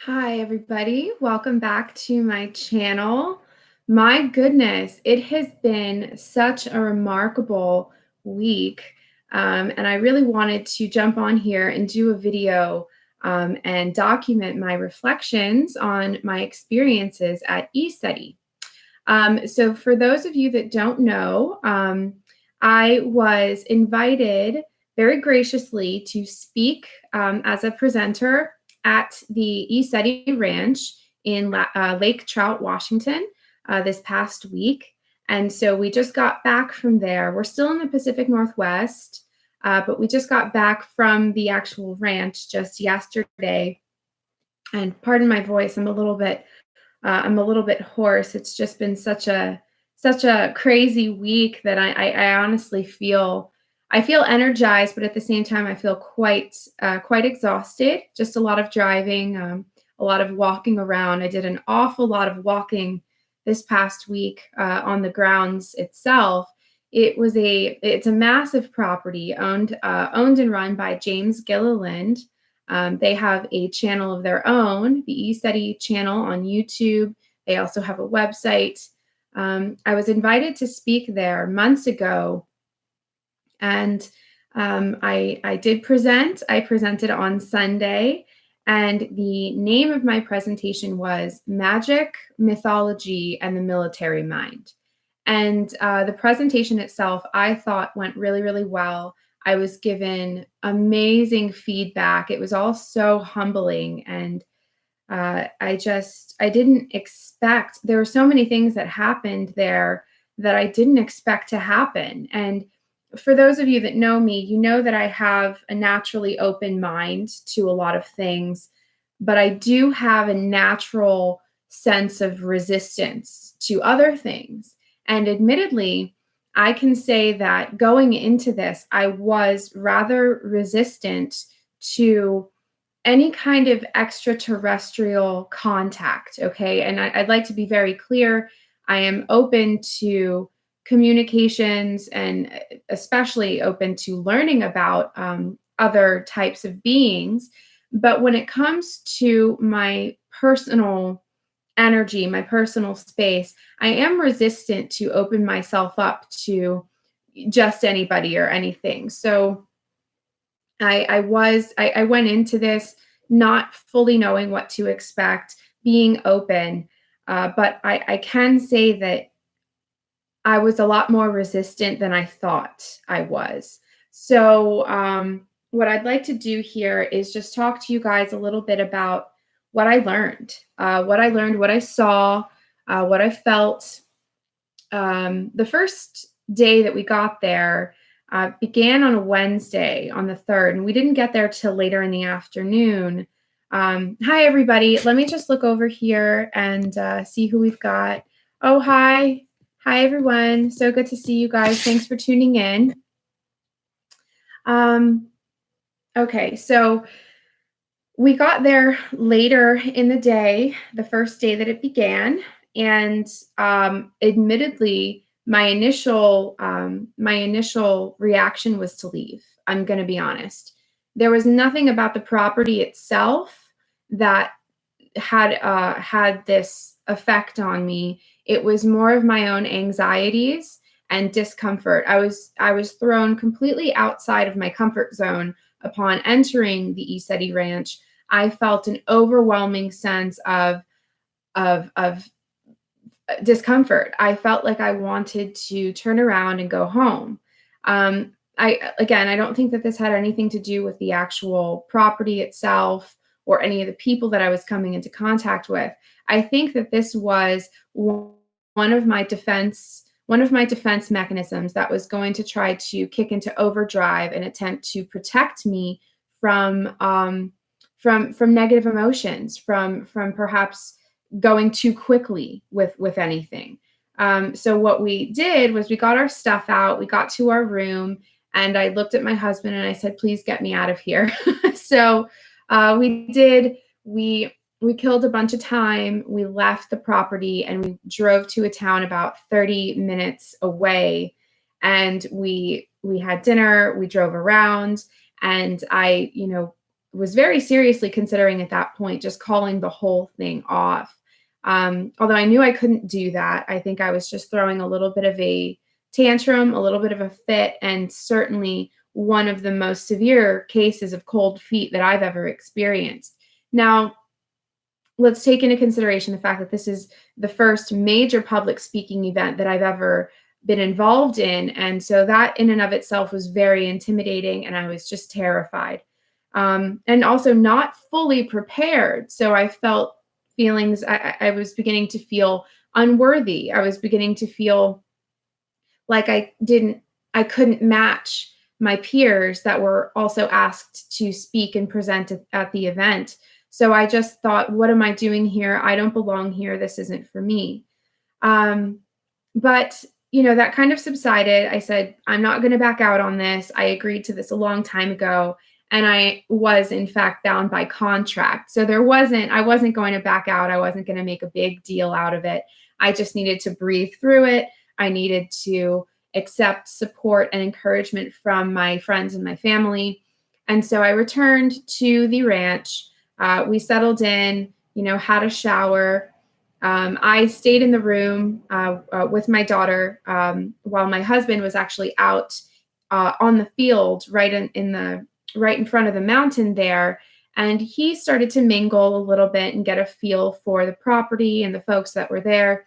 Hi, everybody. Welcome back to my channel. My goodness, it has been such a remarkable week. And I really wanted to jump on here and do a video and document my reflections on my experiences at ECETI. So, for those of you that don't know, I was invited very graciously to speak as a presenter at the ECETI Ranch in Lake Trout, Washington, this past week. And so we just got back from there. We're still in the Pacific Northwest, but we just got back from the actual ranch just yesterday. And pardon my voice, I'm a little bit hoarse. It's just been such a crazy week that I honestly feel energized, but at the same time I feel quite exhausted. Just a lot of driving, a lot of walking around. I did an awful lot of walking this past week on the grounds itself. It's a massive property owned and run by James Gilliland. They have a channel of their own, the ECETI channel on YouTube. They also have a website. I was invited to speak there months ago, and I did present. I presented on Sunday, and the name of my presentation was Magic, Mythology, and the Military Mind. And the presentation itself, I thought went really, really well. I was given amazing feedback. It was all so humbling. And I didn't expect, there were so many things that happened there that I didn't expect to happen. And for those of you that know me, you know that I have a naturally open mind to a lot of things, but I do have a natural sense of resistance to other things. And admittedly, I can say that going into this, I was rather resistant to any kind of extraterrestrial contact. Okay. And I'd like to be very clear. I am open to communications and especially open to learning about other types of beings. But when it comes to my personal energy, my personal space, I am resistant to open myself up to just anybody or anything. So I went into this not fully knowing what to expect, being open, but I can say that I was a lot more resistant than I thought I was. So what I'd like to do here is just talk to you guys a little bit about what I learned, what I saw, what I felt. The first day that we got there began on a Wednesday on the 3rd, and we didn't get there till later in the afternoon. Hi, everybody. Let me just look over here and see who we've got. Oh, hi. Hi, everyone. So good to see you guys. Thanks for tuning in. Okay, so we got there later in the day, the first day that it began, and admittedly, my initial reaction was to leave. I'm going to be honest. There was nothing about the property itself that had this effect on me. It was more of my own anxieties and discomfort. I was thrown completely outside of my comfort zone upon entering the ECETI Ranch. I felt an overwhelming sense of discomfort. I felt like I wanted to turn around and go home. I don't think that this had anything to do with the actual property itself or any of the people that I was coming into contact with. I think that this was one of my defense mechanisms that was going to try to kick into overdrive and attempt to protect me from negative emotions, from perhaps going too quickly with anything. So what we did was we got our stuff out, we got to our room, and I looked at my husband and I said, "Please get me out of here." So we did. We killed a bunch of time. We left the property and we drove to a town about 30 minutes away, and we had dinner. We drove around, and I was very seriously considering at that point just calling the whole thing off. Although I knew I couldn't do that, I think I was just throwing a little bit of a tantrum, a little bit of a fit, and certainly one of the most severe cases of cold feet that I've ever experienced. Now, let's take into consideration the fact that this is the first major public speaking event that I've ever been involved in. And so that in and of itself was very intimidating, and I was just terrified. And also not fully prepared. So I felt feelings, I was beginning to feel unworthy. I was beginning to feel like I couldn't match my peers that were also asked to speak and present at the event. So I just thought, what am I doing here? I don't belong here. This isn't for me. Um, but that kind of subsided. I said, I'm not going to back out on this. I agreed to this a long time ago. And I was in fact bound by contract. So I wasn't going to back out. I wasn't going to make a big deal out of it. I just needed to breathe through it. I needed to accept support and encouragement from my friends and my family. And so I returned to the ranch. We settled in, had a shower. I stayed in the room with my daughter while my husband was actually out on the field right in front of the mountain there. And he started to mingle a little bit and get a feel for the property and the folks that were there.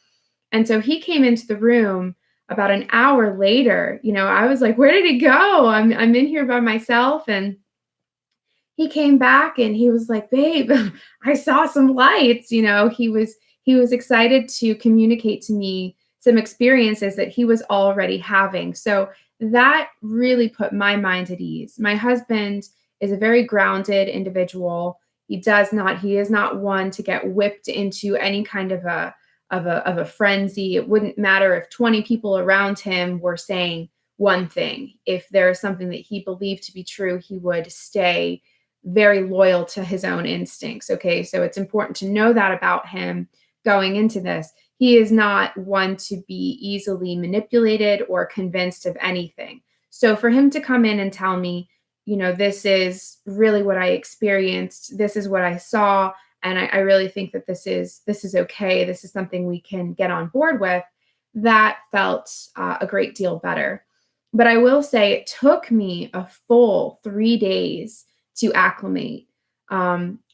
And so he came into the room about an hour later. I was like, where did he go? I'm in here by myself. And he came back and he was like, babe, I saw some lights. He was excited to communicate to me some experiences that he was already having. So that really put my mind at ease. My husband is a very grounded individual. He is not one to get whipped into any kind of a frenzy. It wouldn't matter if 20 people around him were saying one thing. If there is something that he believed to be true, he would stay very loyal to his own instincts. Okay, so it's important to know that about him going into this. He is not one to be easily manipulated or convinced of anything. So for him to come in and tell me, this is really what I experienced, this is what I saw, and I really think that this is okay, this is something we can get on board with, that felt a great deal better. But I will say it took me a full 3 days to acclimate.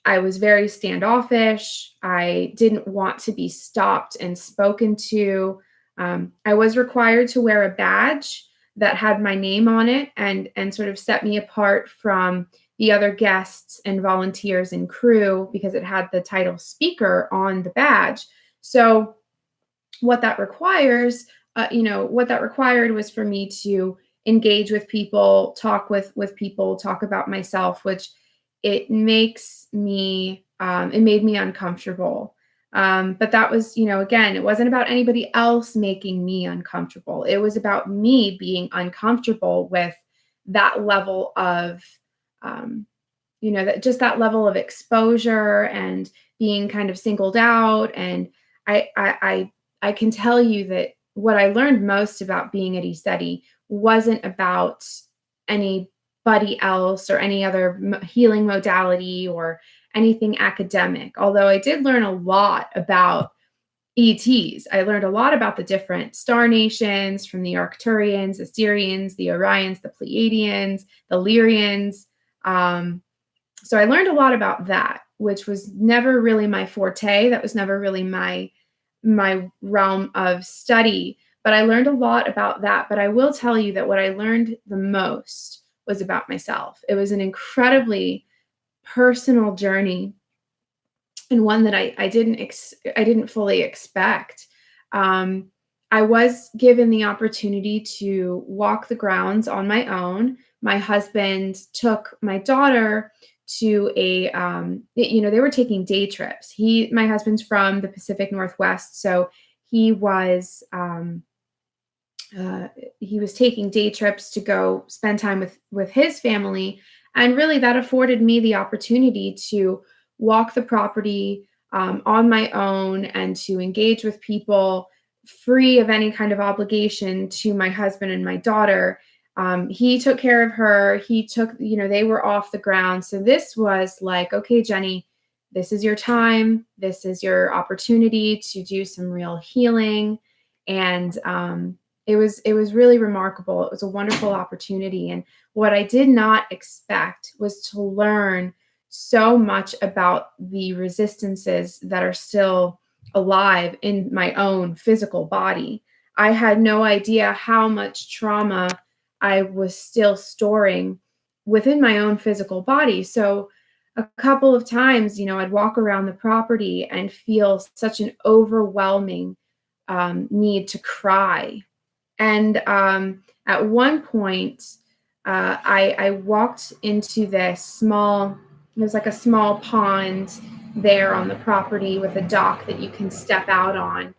I was very standoffish. I didn't want to be stopped and spoken to. I was required to wear a badge that had my name on it and sort of set me apart from the other guests and volunteers and crew because it had the title speaker on the badge. So what that requires, what that required was for me to engage with people, talk with people, talk about myself, which it makes me, it made me uncomfortable. But that was, again, it wasn't about anybody else making me uncomfortable. It was about me being uncomfortable with that level of, that level of exposure and being kind of singled out. And I can tell you that what I learned most about being at ECETI wasn't about anybody else or any other healing modality or anything academic. Although I did learn a lot about ETs. I learned a lot about the different star nations, from the Arcturians, the Sirians, the Orions, the Pleiadians, the Lyrians. So I learned a lot about that, which was never really my forte. That was never really my realm of study. But I learned a lot about that. But I will tell you that what I learned the most was about myself. It was an incredibly personal journey, and one that I didn't fully expect. I was given the opportunity to walk the grounds on my own. My husband took my daughter to they were taking day trips. My husband's from the Pacific Northwest, so he was taking day trips to go spend time with his family, and really that afforded me the opportunity to walk the property on my own and to engage with people free of any kind of obligation to my husband and my daughter. He took care of her. They were off the ground. So this was like, okay, Jenny, this is your time. This is your opportunity to do some real healing. And it was really remarkable. It was a wonderful opportunity. And what I did not expect was to learn so much about the resistances that are still alive in my own physical body. I had no idea how much trauma I was still storing within my own physical body. So a couple of times, I'd walk around the property and feel such an overwhelming need to cry. And at one point, I walked into there's like a small pond there on the property with a dock that you can step out on.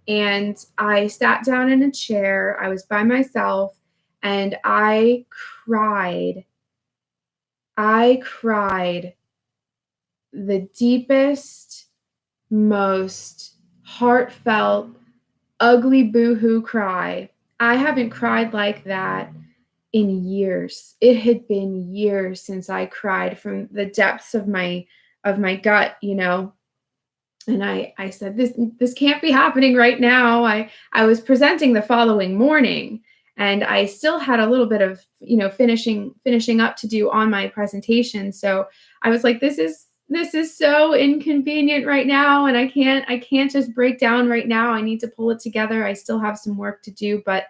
And I sat down in a chair. I was by myself and I cried. I cried the deepest, most heartfelt, ugly boohoo cry. I haven't cried like that in years. It had been years since I cried from the depths of my gut. And I said, this can't be happening right now. I was presenting the following morning, and I still had a little bit of finishing up to do on my presentation. So I was like, this is so inconvenient right now, and I can't just break down right now. I need to pull it together. I still have some work to do, but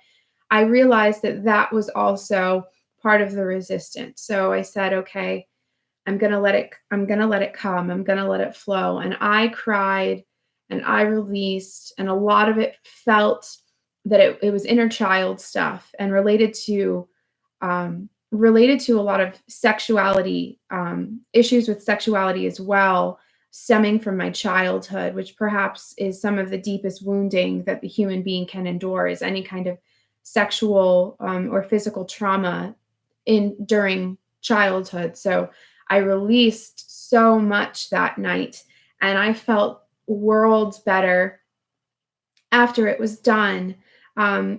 I realized that was also part of the resistance. So I said, okay, I'm going to let it come. I'm going to let it flow. And I cried and I released, and a lot of it felt that it was inner child stuff and related to a lot of sexuality, issues with sexuality as well, stemming from my childhood, which perhaps is some of the deepest wounding that the human being can endure, is any kind of sexual or physical trauma during childhood. So I released so much that night, and I felt worlds better after it was done.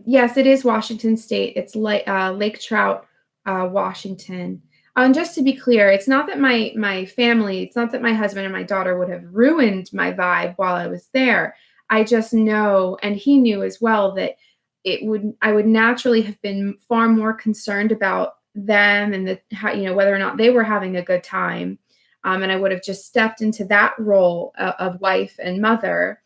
Yes, it is Washington State. It's Lake Trout, Washington. And just to be clear, it's not that my family, it's not that my husband and my daughter would have ruined my vibe while I was there. I just know, and he knew as well, that I would naturally have been far more concerned about them and whether or not they were having a good time. And I would have just stepped into that role of wife and mother,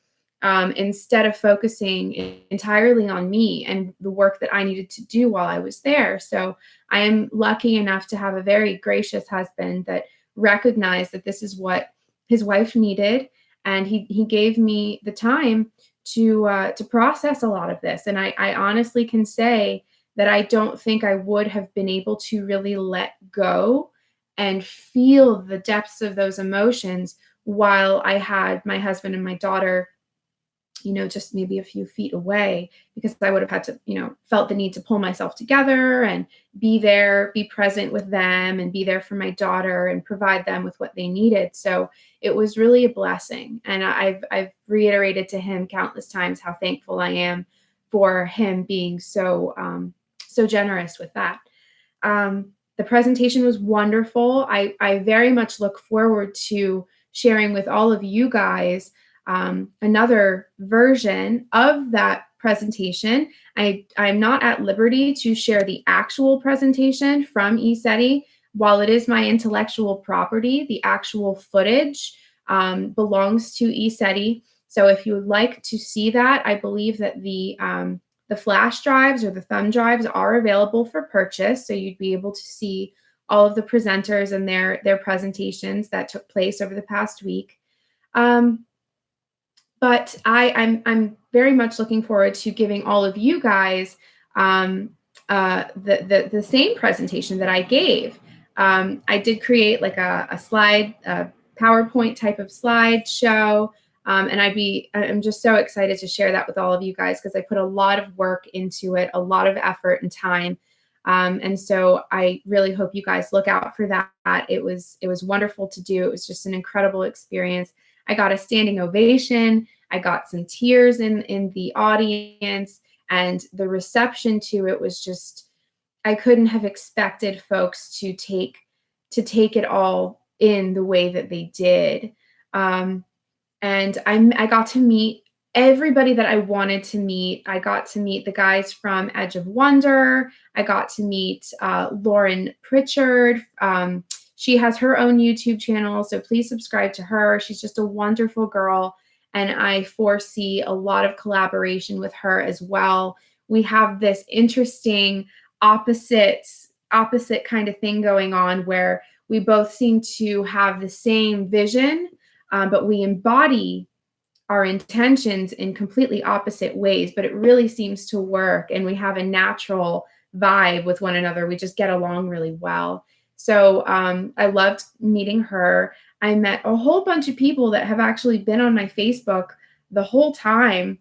instead of focusing entirely on me and the work that I needed to do while I was there. So I am lucky enough to have a very gracious husband that recognized that this is what his wife needed, and he gave me the time to process a lot of this. And I honestly can say that I don't think I would have been able to really let go and feel the depths of those emotions while I had my husband and my daughter, just maybe a few feet away, because I would have had to, felt the need to pull myself together and be there, be present with them, and be there for my daughter and provide them with what they needed. So it was really a blessing. And I've reiterated to him countless times how thankful I am for him being so generous with that. The presentation was wonderful. I very much look forward to sharing with all of you guys another version of that presentation. I'm not at liberty to share the actual presentation from ECETI. While it is my intellectual property, the actual footage belongs to ECETI. So if you would like to see that, I believe that the flash drives or the thumb drives are available for purchase. So you'd be able to see all of the presenters and their presentations that took place over the past week. But I'm very much looking forward to giving all of you guys the same presentation that I gave. I did create like a slide, a PowerPoint type of slideshow, and I'm just so excited to share that with all of you guys, because I put a lot of work into it, a lot of effort and time. And so I really hope you guys look out for that. It was wonderful to do. It was just an incredible experience. I got a standing ovation. I got some tears in the audience, and the reception to it was just I couldn't have expected folks to take it all in the way that they did. Um, and I got to meet everybody that I wanted to meet. I got to meet the guys from Edge of Wonder. I got to meet Lauren Pritchard. She has her own YouTube channel, so please subscribe to her. She's just a wonderful girl, and I foresee a lot of collaboration with her as well. We have this interesting opposite kind of thing going on where we both seem to have the same vision, but we embody our intentions in completely opposite ways, but it really seems to work, and we have a natural vibe with one another. We just get along really well. So I loved meeting her. I met a whole bunch of people that have actually been on my Facebook the whole time,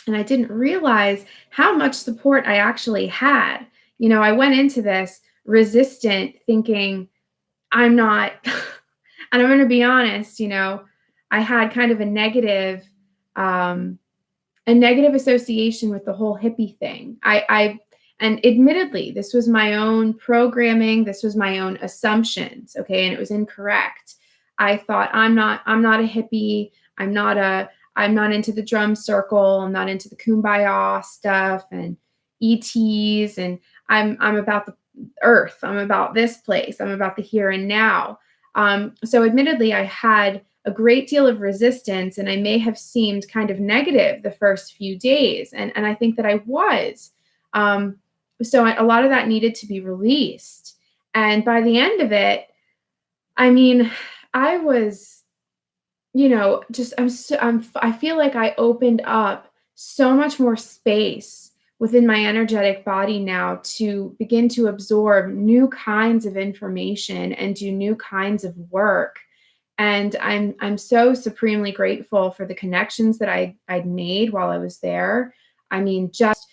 and I didn't realize how much support I actually had. I went into this resistant, thinking I'm not, and I'm going to be honest, I had kind of um, a negative association with the whole hippie thing. And admittedly, this was my own programming. This was my own assumptions. Okay. And it was incorrect. I thought I'm not a hippie. I'm not into the drum circle. I'm not into the kumbaya stuff and ETs. And I'm about the earth. I'm about this place. I'm about the here and now. So admittedly, I had a great deal of resistance, and I may have seemed kind of negative the first few days. And I think that I was. So a lot of that needed to be released. And by the end of it, I mean, I was, just I feel like I opened up so much more space within my energetic body now to begin to absorb new kinds of information and do new kinds of work. And I'm so supremely grateful for the connections that I'd made while I was there. I mean, just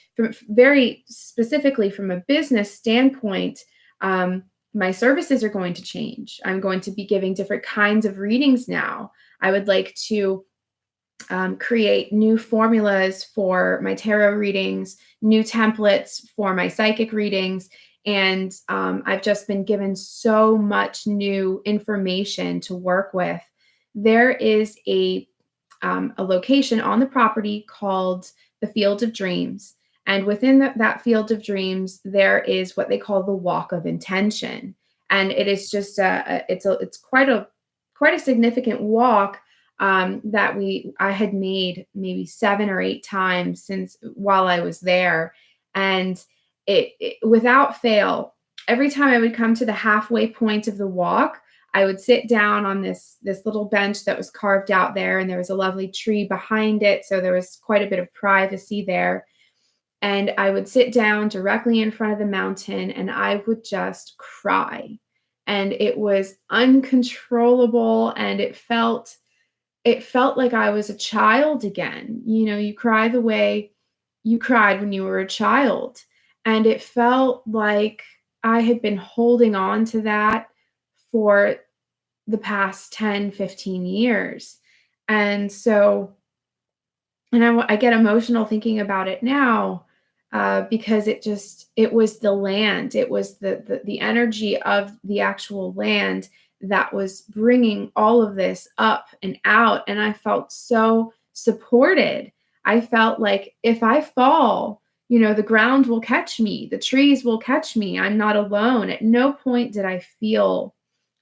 very specifically from a business standpoint, my services are going to change. I'm going to be giving different kinds of readings now. I would like to create new formulas for my tarot readings, new templates for my psychic readings. And I've just been given so much new information to work with. There is a location on the property called the Field of Dreams. And within that Field of Dreams, there is what they call the Walk of Intention. And it is just it's quite a significant walk that I had made maybe 7 or 8 times since while I was there. And it without fail, every time I would come to the halfway point of the walk, I would sit down on this little bench that was carved out there, and there was a lovely tree behind it, so there was quite a bit of privacy there. And I would sit down directly in front of the mountain, and I would just cry. And it was uncontrollable, and it felt like I was a child again. You cry the way you cried when you were a child. And it felt like I had been holding on to that for the past 10, 15 years. And so, and I get emotional thinking about it now, because it was the land, it was the energy of the actual land that was bringing all of this up and out. And I felt so supported. I felt like if I fall, the ground will catch me, the trees will catch me. I'm not alone. At no point did I feel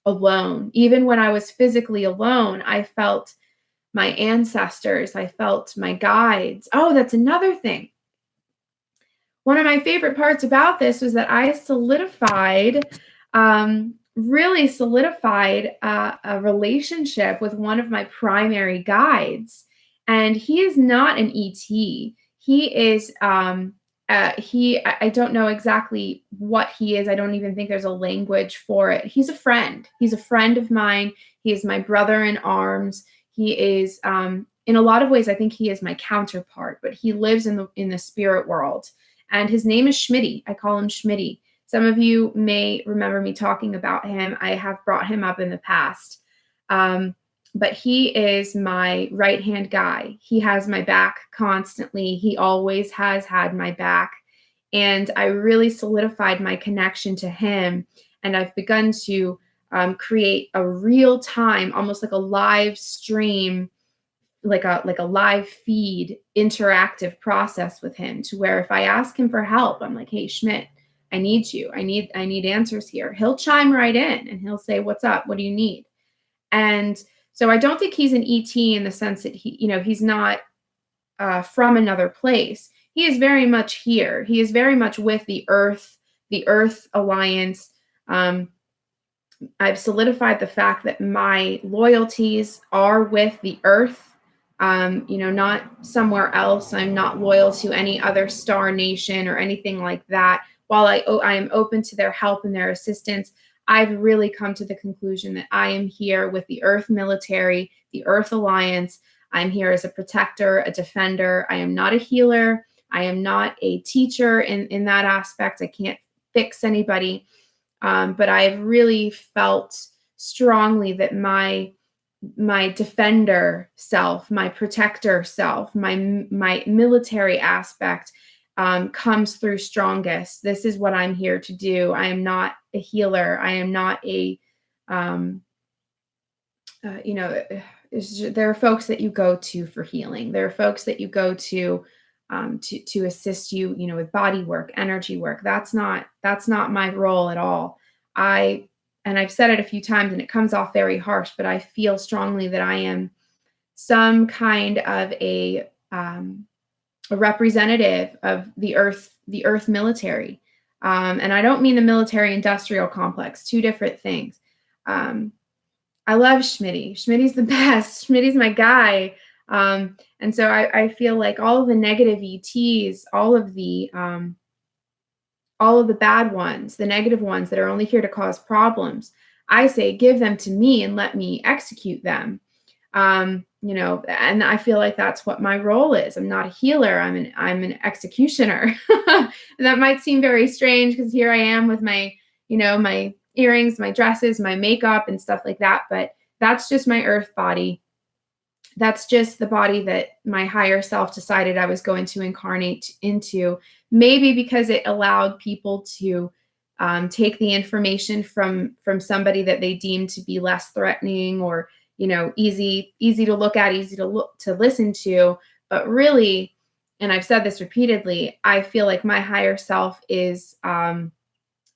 alone. Even when I was physically alone, I felt my ancestors, I felt my guides. Oh, that's another thing. One of my favorite parts about this was that I really solidified a relationship with one of my primary guides. And he is not an ET. He is, I don't know exactly what he is. I don't even think there's a language for it. He's a friend. He's a friend of mine. He is my brother in arms. He is, in a lot of ways, I think he is my counterpart, but he lives in the spirit world. And his name is Schmidty. I call him Schmidty. Some of you may remember me talking about him. I have brought him up in the past. But he is my right-hand guy. He has my back constantly. He always has had my back. And I really solidified my connection to him. And I've begun to create a real time, almost like a live stream, like a live feed interactive process with him, to where if I ask him for help, I'm like, hey Schmidt, I need you. I need answers here. He'll chime right in and he'll say, what's up? What do you need? And so I don't think he's an ET in the sense that he's not from another place. He is very much here. He is very much with the Earth Alliance. Um, I've solidified the fact that my loyalties are with the Earth, not somewhere else. I'm not loyal to any other star nation or anything like that. While I am open to their help and their assistance, I've really come to the conclusion that I am here with the Earth military, the Earth Alliance. I'm here as a protector, a defender. I am not a healer. I am not a teacher in that aspect. I can't fix anybody. But I've really felt strongly that my defender self, my protector self, my military aspect comes through strongest. This is what I'm here to do. I am not a healer. I am not a, um, there are folks that you go to for healing. There are folks that you go to assist you, with body work, energy work. That's not my role at all. And I've said it a few times, and it comes off very harsh, but I feel strongly that I am some kind of a representative of the Earth military. And I don't mean the military industrial complex, two different things. I love Schmidty. Schmidty's the best. Schmidty's my guy. And so I feel like all of the negative ETs, all of the bad ones, the negative ones that are only here to cause problems, I say, give them to me and let me execute them. And I feel like that's what my role is. I'm not a healer. I'm an executioner. That might seem very strange because here I am with my earrings, my dresses, my makeup and stuff like that. But that's just my earth body. That's just the body that my higher self decided I was going to incarnate into. Maybe because it allowed people to take the information from somebody that they deemed to be less threatening, or easy to look at, easy to listen to. But really, and I've said this repeatedly, I feel like my higher self is for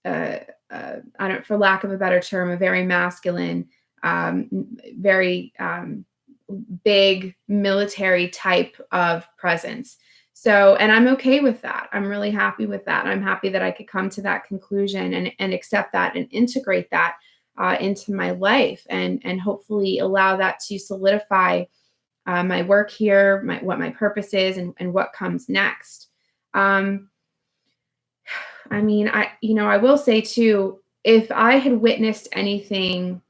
lack of a better term, a very masculine, very big military type of presence. So, and I'm okay with that. I'm really happy with that. I'm happy that I could come to that conclusion and accept that and integrate that into my life, and hopefully allow that to solidify my work here, what my purpose is, and what comes next. I will say too, if I had witnessed anything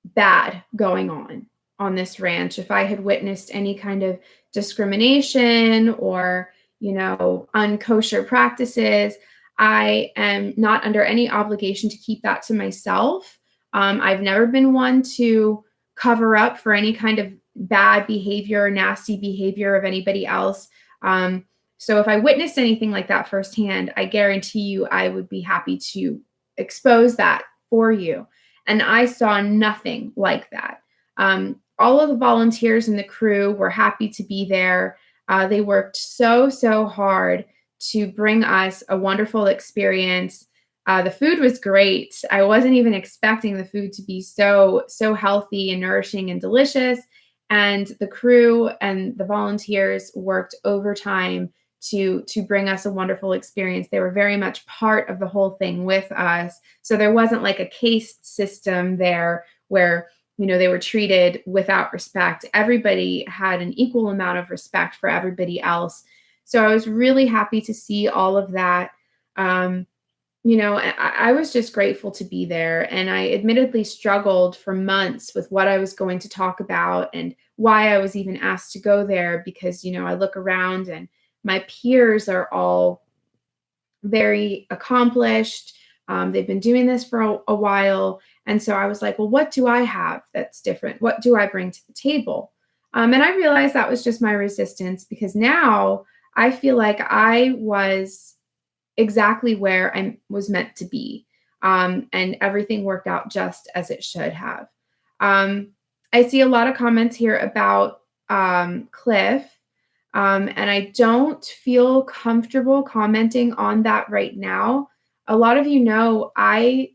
bad going on this ranch, if I had witnessed any kind of discrimination or, unkosher practices, I am not under any obligation to keep that to myself. I've never been one to cover up for any kind of bad behavior or nasty behavior of anybody else. So if I witnessed anything like that firsthand, I guarantee you I would be happy to expose that for you. And I saw nothing like that. All of the volunteers and the crew were happy to be there. They worked so hard to bring us a wonderful experience. The food was great. I wasn't even expecting the food to be so healthy and nourishing and delicious. And the crew and the volunteers worked overtime to bring us a wonderful experience. They were very much part of the whole thing with us. So there wasn't like a caste system there where they were treated without respect. Everybody had an equal amount of respect for everybody else. So I was really happy to see all of that. I was just grateful to be there. And I admittedly struggled for months with what I was going to talk about and why I was even asked to go there, because, I look around and my peers are all very accomplished. They've been doing this for a while. And so I was like, well, what do I have that's different? What do I bring to the table? And I realized that was just my resistance, because now I feel like I was exactly where I was meant to be. And everything worked out just as it should have. Um, I see a lot of comments here about Cliff, and I don't feel comfortable commenting on that right now. A lot of you know I've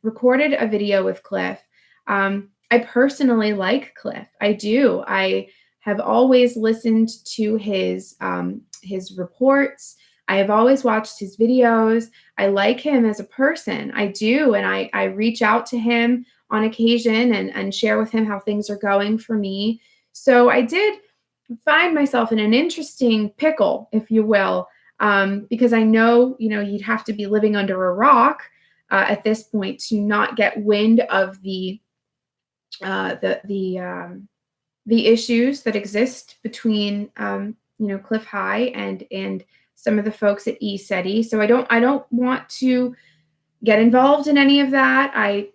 recorded a video with Cliff. I personally like Cliff. I do. I have always listened to his reports. I have always watched his videos. I like him as a person. I do, and I reach out to him on occasion and share with him how things are going for me. So I did find myself in an interesting pickle, if you will, because I know, you'd have to be living under a rock at this point to not get wind of uh, the the um, the issues that exist between Cliff High and some of the folks at ECETI. So I don't want to get involved in any of that. I,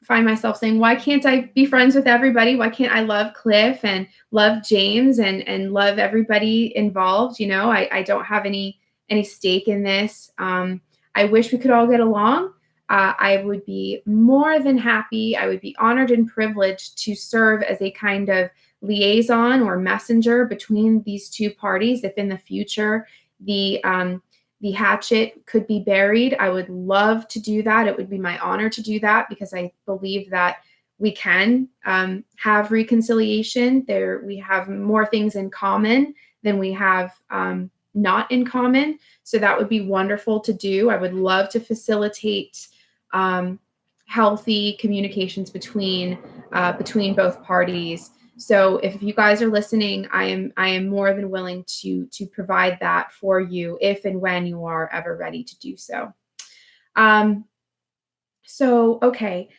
find myself saying, why can't I be friends with everybody? Why can't I love Cliff and love James and love everybody involved? I don't have any stake in this. I wish we could all get along. I would be more than happy. I would be honored and privileged to serve as a kind of liaison or messenger between these two parties. If in the future the hatchet could be buried, I would love to do that. It would be my honor to do that because I believe that we can have reconciliation. We have more things in common than we have not in common. So that would be wonderful to do. I would love to facilitate healthy communications between both parties. So if you guys are listening, I am more than willing to provide that for you if and when you are ever ready to do so. Okay,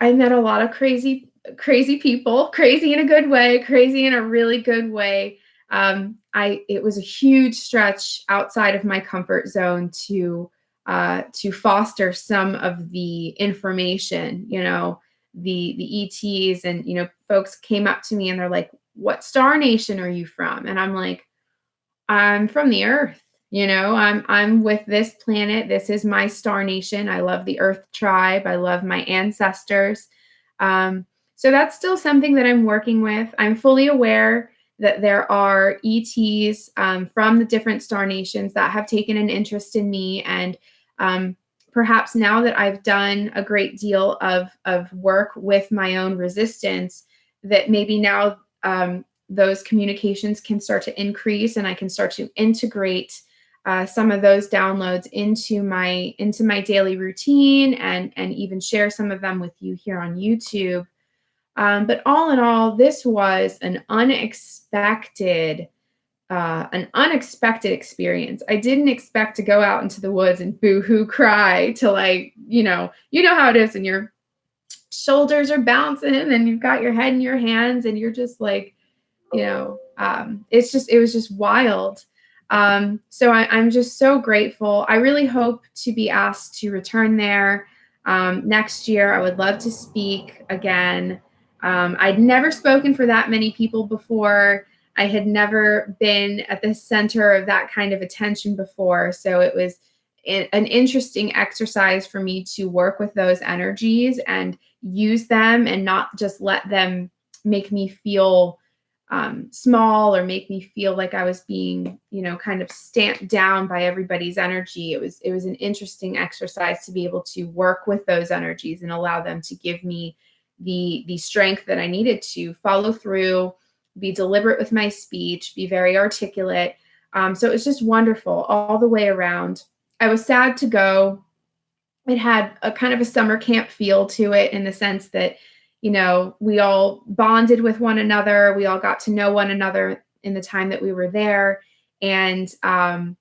I met a lot of crazy people, crazy in a good way, crazy in a really good way. It was a huge stretch outside of my comfort zone to foster some of the information, the ETs, and folks came up to me and they're like, what star nation are you from? And I'm like, I'm from the earth. I'm with this planet. This is my star nation. I love the earth tribe. I love my ancestors. So that's still something that I'm working with. I'm fully aware that there are ETs from the different star nations that have taken an interest in me. And perhaps now that I've done a great deal of work with my own resistance, that maybe now those communications can start to increase and I can start to integrate some of those downloads into my daily routine and even share some of them with you here on YouTube. But all in all, this was an unexpected experience. I didn't expect to go out into the woods and boo-hoo cry till you know how it is, and your shoulders are bouncing and you've got your head in your hands and you're just like, it was just wild. So I'm just so grateful. I really hope to be asked to return there next year. I would love to speak again. I'd never spoken for that many people before. I had never been at the center of that kind of attention before. So it was an interesting exercise for me to work with those energies and use them and not just let them make me feel small or make me feel like I was being, kind of stamped down by everybody's energy. It was an interesting exercise to be able to work with those energies and allow them to give me the strength that I needed to follow through, be deliberate with my speech, be very articulate. So it was just wonderful all the way around. I was sad to go. It had a kind of a summer camp feel to it in the sense that, we all bonded with one another. We all got to know one another in the time that we were there. And by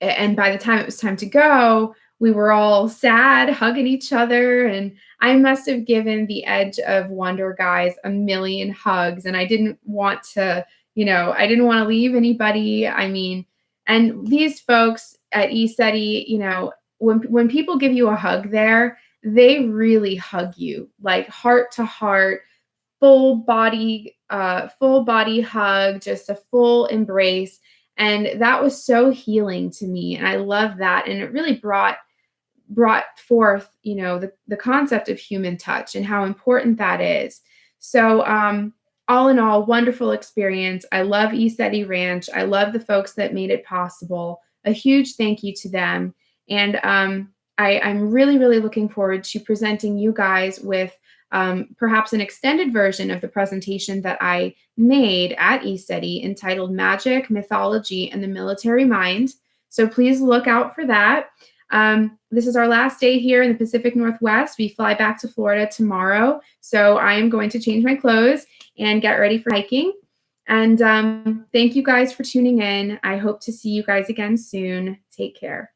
the time it was time to go, we were all sad, hugging each other. And I must have given the Edge of Wonder guys a million hugs. And I didn't want to, I didn't want to leave anybody. I mean, and these folks at ECETI, when people give you a hug there, they really hug you, like heart to heart, full body full body hug, just a full embrace. And that was so healing to me. And I love that. And it really brought forth, the concept of human touch and how important that is. So, all in all, wonderful experience. I love ECETI Ranch. I love the folks that made it possible. A huge thank you to them. And I'm really, really looking forward to presenting you guys with perhaps an extended version of the presentation that I made at ECETI entitled Magic, Mythology, and the Military Mind. So please look out for that. This is our last day here in the Pacific Northwest. We fly back to Florida tomorrow. So I am going to change my clothes and get ready for hiking. And thank you guys for tuning in. I hope to see you guys again soon. Take care.